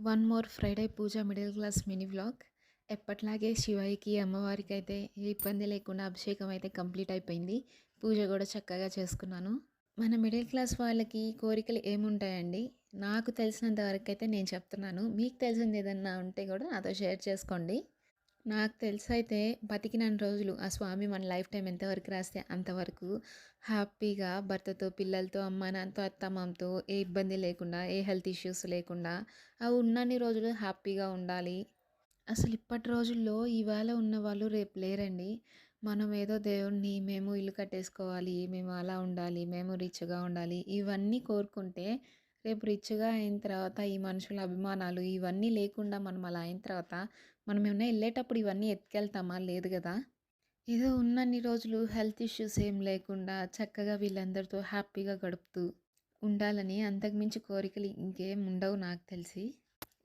One more Friday పూజ middle class mini vlog. ఎప్పట్లాగే శివయ్యకి, అమ్మవారికైతే ఏ ఇబ్బంది లేకుండా అభిషేకం అయితే కంప్లీట్ అయిపోయింది. పూజ కూడా చక్కగా చేసుకున్నాను. మన మిడిల్ క్లాస్ వాళ్ళకి కోరికలు ఏముంటాయండి? నాకు తెలిసినంత వరకైతే నేను చెప్తున్నాను. మీకు తెలిసింది ఏదన్నా ఉంటే కూడా నాతో షేర్ చేసుకోండి. నాకు తెలిసైతే బతికినన్ని రోజులు ఆ స్వామి మన లైఫ్ టైం ఎంతవరకు రాస్తే అంతవరకు హ్యాపీగా భర్తతో, పిల్లలతో, అమ్మా నాన్నతో, అత్తమామతో ఏ ఇబ్బంది లేకుండా, ఏ హెల్త్ ఇష్యూస్ లేకుండా ఉన్నన్ని రోజులు హ్యాపీగా ఉండాలి. అసలు ఇప్పటి రోజుల్లో ఇవాళ ఉన్నవాళ్ళు రేపు లేరండి. మనం ఏదో దేవుడిని మేము ఇల్లు కట్టేసుకోవాలి, మేము అలా ఉండాలి, మేము రిచ్‌గా ఉండాలి ఇవన్నీ కోరుకుంటే రేపు రిచ్‌గా అయిన తర్వాత ఈ మనుషుల అభిమానాలు ఇవన్నీ లేకుండా మనం అలా అయిన తర్వాత మనం ఏమన్నా ఎళ్ళేటప్పుడు ఇవన్నీ ఎత్తుకెళ్తామా? లేదు గదా! ఏదో ఉన్నన్ని రోజులు హెల్త్ ఇష్యూస్ ఏం లేకుండా చక్కగా వీళ్ళందరితో హ్యాపీగా గడుపుతూ ఉండాలని అంతకు మించి కోరికలు ఇంకేం ఉండవు నాకు తెలిసి.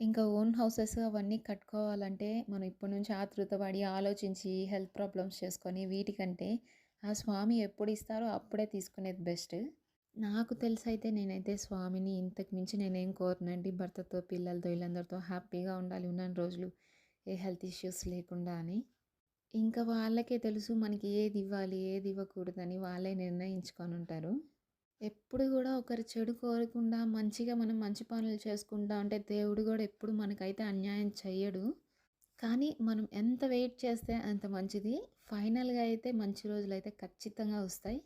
ఇంకా ఓన్ హౌసెస్ అవన్నీ కట్టుకోవాలంటే మనం ఇప్పటి నుంచి ఆతృత పడి ఆలోచించి హెల్త్ ప్రాబ్లమ్స్ చేసుకొని వీటికంటే ఆ స్వామి ఎప్పుడు ఇస్తారో అప్పుడే తీసుకునేది బెస్ట్. నాకు తెలిసైతే నేనైతే స్వామిని ఇంతకు మించి నేనేం కోరనండి. భర్తతో, పిల్లలతో వీళ్ళందరితో హ్యాపీగా ఉండాలి ఉన్నన్ని రోజులు. ఏ హెల్త్ ఇష్యూస్ లేకుండా అని. ఇంకా వాళ్ళకే తెలుసు మనకి ఏది ఇవ్వాలి, ఏది ఇవ్వకూడదని వాళ్ళే నిర్ణయించుకొనుంటారు. ఎప్పుడు గూడా ఒకరి చెడు కోరకుండా మంచిగా మనం మంచి పనులు చేసుకుంటా ఉంటే దేవుడు గూడా ఎప్పుడు మనకైతే అన్యాయం చెయ్యడు. కానీ మనం ఎంత వెయిట్ చేస్తే అంత మంచిది. ఫైనల్‌గా అయితే మంచి రోజులైతే ఖచ్చితంగా వస్తాయి.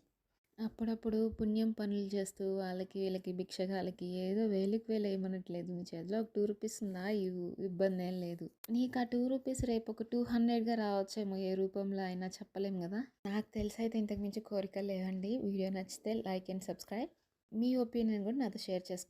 అప్పుడప్పుడు పుణ్యం పనులు చేస్తూ వాళ్ళకి వీళ్ళకి భిక్షగాలకి ఏదో వేలుకి వేలు ఏమనట్లేదు. నీ చేతిలో ఒక రూ. 2 ఉందా ఇవ్వు, ఇబ్బందేం లేదు. నీకు ఆ రూ. 2 రేపు ఒక 200గా రావచ్చేమో ఏ రూపంలో అయినా చెప్పలేం గదా! నాకు తెలిసైతే ఇంతకు మించి కోరికలు లేవండి. వీడియో నచ్చితే like and subscribe. Me opinion కూడా నాతో షేర్ చేసుకోండి.